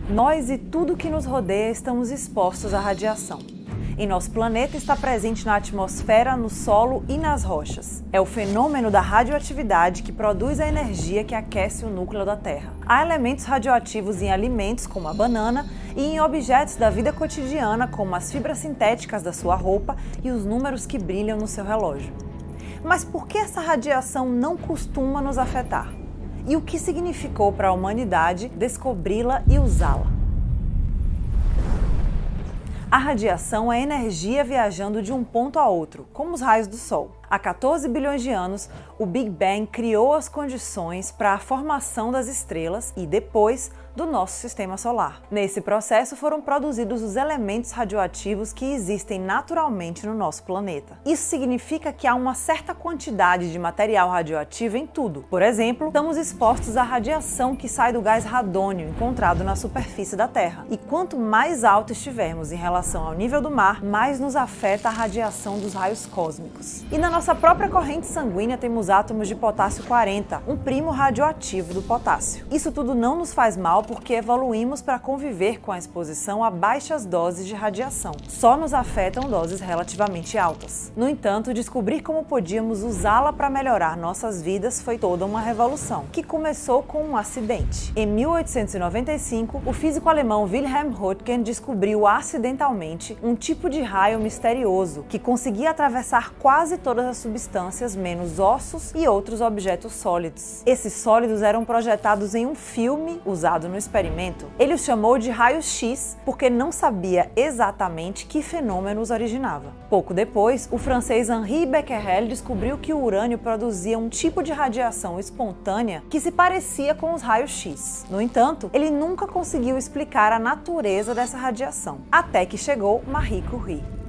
Nós e tudo que nos rodeia estamos expostos à radiação. Em nosso planeta está presente na atmosfera, no solo e nas rochas. É o fenômeno da radioatividade que produz a energia que aquece o núcleo da Terra. Há elementos radioativos em alimentos, como a banana, e em objetos da vida cotidiana, como as fibras sintéticas da sua roupa e os números que brilham no seu relógio. Mas por que essa radiação não costuma nos afetar? E o que significou para a humanidade descobri-la e usá-la? A radiação é energia viajando de um ponto a outro, como os raios do Sol. Há 14 bilhões de anos, o Big Bang criou as condições para a formação das estrelas e, depois, do nosso sistema solar. Nesse processo foram produzidos os elementos radioativos que existem naturalmente no nosso planeta. Isso significa que há uma certa quantidade de material radioativo em tudo. Por exemplo, estamos expostos à radiação que sai do gás radônio encontrado na superfície da Terra. E quanto mais alto estivermos em relação ao nível do mar, mais nos afeta a radiação dos raios cósmicos. E na nossa própria corrente sanguínea temos átomos de potássio 40, um primo radioativo do potássio. Isso tudo não nos faz mal porque evoluímos para conviver com a exposição a baixas doses de radiação. Só nos afetam doses relativamente altas. No entanto, descobrir como podíamos usá-la para melhorar nossas vidas foi toda uma revolução, que começou com um acidente. Em 1895, o físico alemão Wilhelm Röntgen descobriu acidentalmente um tipo de raio misterioso que conseguia atravessar quase todas as substâncias menos ossos e outros objetos sólidos. Esses sólidos eram projetados em um filme usado no experimento. Ele os chamou de raios-X porque não sabia exatamente que fenômeno os originava. Pouco depois, o francês Henri Becquerel descobriu que o urânio produzia um tipo de radiação espontânea que se parecia com os raios-X. No entanto, ele nunca conseguiu explicar a natureza dessa radiação, até que chegou Marie Curie.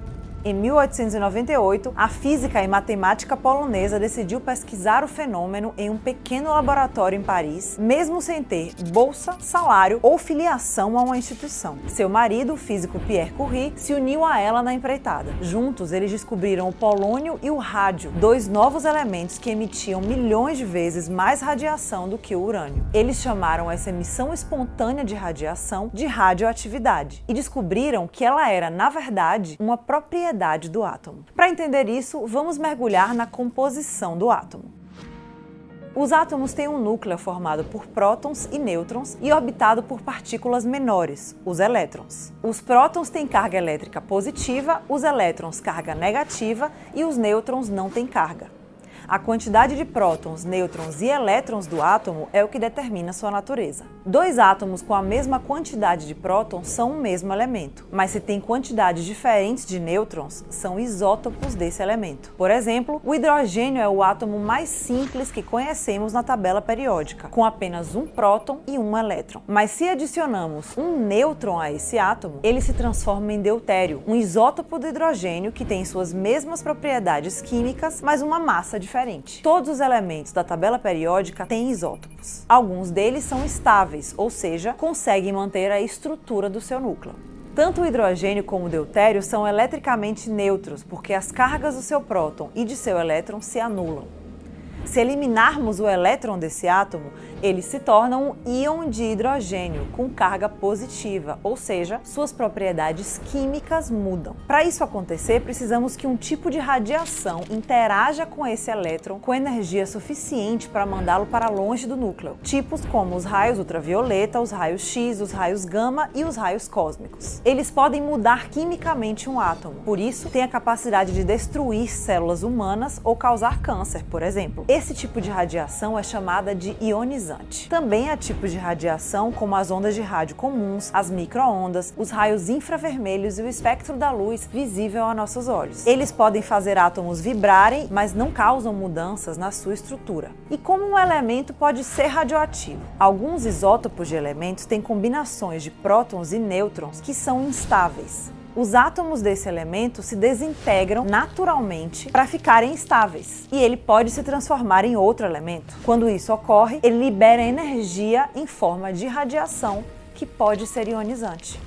Em 1898, a física e matemática polonesa decidiu pesquisar o fenômeno em um pequeno laboratório em Paris, mesmo sem ter bolsa, salário ou filiação a uma instituição. Seu marido, o físico Pierre Curie, se uniu a ela na empreitada. Juntos, eles descobriram o polônio e o rádio, dois novos elementos que emitiam milhões de vezes mais radiação do que o urânio. Eles chamaram essa emissão espontânea de radiação de radioatividade e descobriram que ela era, na verdade, uma propriedade do átomo. Para entender isso, vamos mergulhar na composição do átomo. Os átomos têm um núcleo formado por prótons e nêutrons e orbitado por partículas menores, os elétrons. Os prótons têm carga elétrica positiva, os elétrons carga negativa e os nêutrons não têm carga. A quantidade de prótons, nêutrons e elétrons do átomo é o que determina sua natureza. Dois átomos com a mesma quantidade de prótons são o mesmo elemento, mas se tem quantidades diferentes de nêutrons, são isótopos desse elemento. Por exemplo, o hidrogênio é o átomo mais simples que conhecemos na tabela periódica, com apenas um próton e um elétron. Mas se adicionamos um nêutron a esse átomo, ele se transforma em deutério, um isótopo do hidrogênio que tem suas mesmas propriedades químicas, mas uma massa diferente. Todos os elementos da tabela periódica têm isótopos. Alguns deles são estáveis, ou seja, conseguem manter a estrutura do seu núcleo. Tanto o hidrogênio como o deutério são eletricamente neutros, porque as cargas do seu próton e de seu elétron se anulam. Se eliminarmos o elétron desse átomo, ele se torna um íon de hidrogênio com carga positiva, ou seja, suas propriedades químicas mudam. Para isso acontecer, precisamos que um tipo de radiação interaja com esse elétron com energia suficiente para mandá-lo para longe do núcleo, tipos como os raios ultravioleta, os raios X, os raios gama e os raios cósmicos. Eles podem mudar quimicamente um átomo, por isso tem a capacidade de destruir células humanas ou causar câncer, por exemplo. Esse tipo de radiação é chamada de ionizante. Também há tipos de radiação como as ondas de rádio comuns, as micro-ondas, os raios infravermelhos e o espectro da luz visível a nossos olhos. Eles podem fazer átomos vibrarem, mas não causam mudanças na sua estrutura. E como um elemento pode ser radioativo? Alguns isótopos de elementos têm combinações de prótons e nêutrons que são instáveis. Os átomos desse elemento se desintegram naturalmente para ficarem estáveis e ele pode se transformar em outro elemento. Quando isso ocorre, ele libera energia em forma de radiação que pode ser ionizante.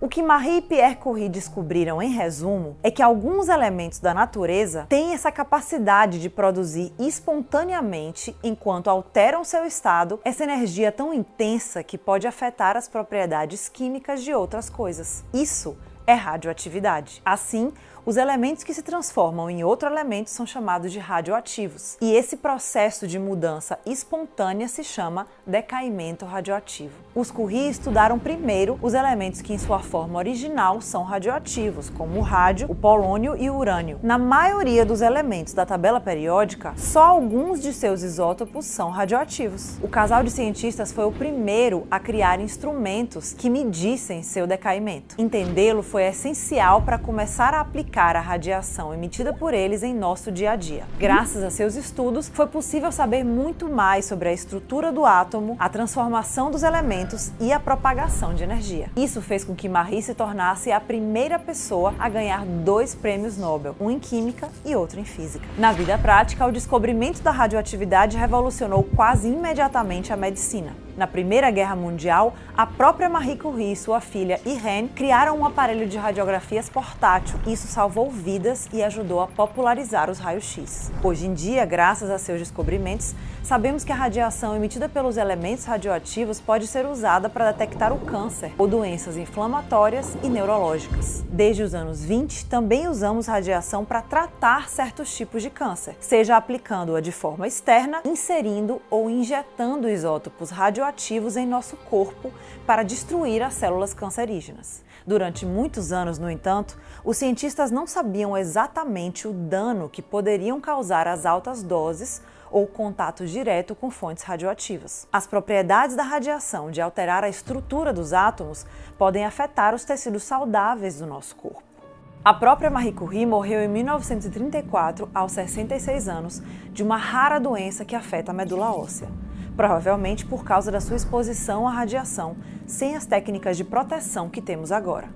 O que Marie e Pierre Curie descobriram, em resumo, é que alguns elementos da natureza têm essa capacidade de produzir espontaneamente, enquanto alteram seu estado, essa energia tão intensa que pode afetar as propriedades químicas de outras coisas. Isso é radioatividade. Assim, os elementos que se transformam em outro elemento são chamados de radioativos. E esse processo de mudança espontânea se chama decaimento radioativo. Os Curie estudaram primeiro os elementos que em sua forma original são radioativos, como o rádio, o polônio e o urânio. Na maioria dos elementos da tabela periódica, só alguns de seus isótopos são radioativos. O casal de cientistas foi o primeiro a criar instrumentos que medissem seu decaimento. Entendê-lo foi essencial para começar a aplicar a radiação emitida por eles em nosso dia a dia. Graças a seus estudos, foi possível saber muito mais sobre a estrutura do átomo, a transformação dos elementos e a propagação de energia. Isso fez com que Marie se tornasse a primeira pessoa a ganhar 2 prêmios Nobel, um em química e outro em física. Na vida prática, o descobrimento da radioatividade revolucionou quase imediatamente a medicina. Na Primeira Guerra Mundial, a própria Marie Curie e sua filha Irene criaram um aparelho de radiografias portátil. Isso salvou vidas e ajudou a popularizar os raios-x. Hoje em dia, graças a seus descobrimentos, sabemos que a radiação emitida pelos elementos radioativos pode ser usada para detectar o câncer ou doenças inflamatórias e neurológicas. Desde os anos 20, também usamos radiação para tratar certos tipos de câncer, seja aplicando-a de forma externa, inserindo ou injetando isótopos radioativos em nosso corpo para destruir as células cancerígenas. Durante muitos anos, no entanto, os cientistas não sabiam exatamente o dano que poderiam causar as altas doses ou contato direto com fontes radioativas. As propriedades da radiação de alterar a estrutura dos átomos podem afetar os tecidos saudáveis do nosso corpo. A própria Marie Curie morreu em 1934, aos 66 anos, de uma rara doença que afeta a medula óssea, provavelmente por causa da sua exposição à radiação, sem as técnicas de proteção que temos agora.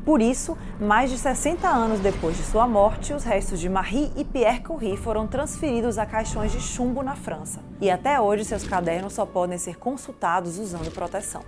Por isso, mais de 60 anos depois de sua morte, os restos de Marie e Pierre Curie foram transferidos a caixões de chumbo na França, e até hoje seus cadernos só podem ser consultados usando proteção.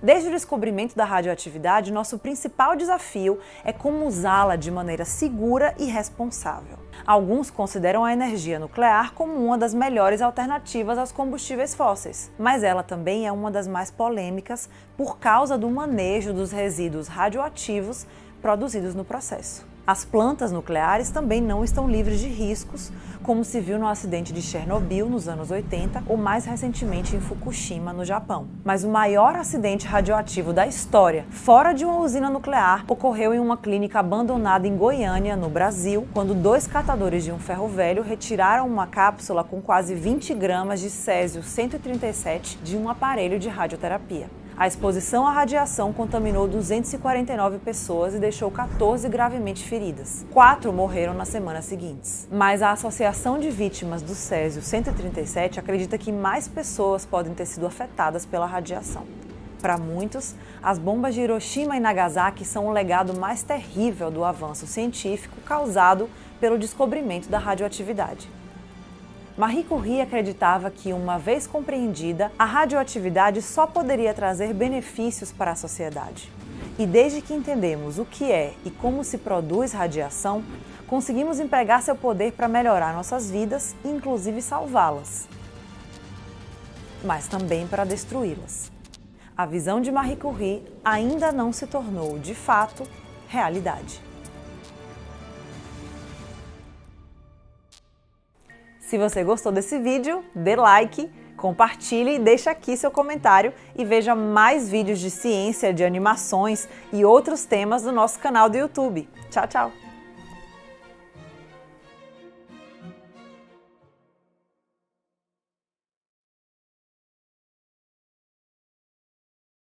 Desde o descobrimento da radioatividade, nosso principal desafio é como usá-la de maneira segura e responsável. Alguns consideram a energia nuclear como uma das melhores alternativas aos combustíveis fósseis, mas ela também é uma das mais polêmicas por causa do manejo dos resíduos radioativos produzidos no processo. As plantas nucleares também não estão livres de riscos, como se viu no acidente de Chernobyl nos anos 80 ou mais recentemente em Fukushima, no Japão. Mas o maior acidente radioativo da história, fora de uma usina nuclear, ocorreu em uma clínica abandonada em Goiânia, no Brasil, quando 2 catadores de um ferro velho retiraram uma cápsula com quase 20 gramas de césio-137 de um aparelho de radioterapia. A exposição à radiação contaminou 249 pessoas e deixou 14 gravemente feridas. 4 morreram nas semanas seguintes. Mas a Associação de Vítimas do Césio-137 acredita que mais pessoas podem ter sido afetadas pela radiação. Para muitos, as bombas de Hiroshima e Nagasaki são o legado mais terrível do avanço científico causado pelo descobrimento da radioatividade. Marie Curie acreditava que, uma vez compreendida, a radioatividade só poderia trazer benefícios para a sociedade. E desde que entendemos o que é e como se produz radiação, conseguimos empregar seu poder para melhorar nossas vidas e, inclusive, salvá-las. Mas também para destruí-las. A visão de Marie Curie ainda não se tornou, de fato, realidade. Se você gostou desse vídeo, dê like, compartilhe e deixe aqui seu comentário e veja mais vídeos de ciência, de animações e outros temas do nosso canal do YouTube. Tchau, tchau!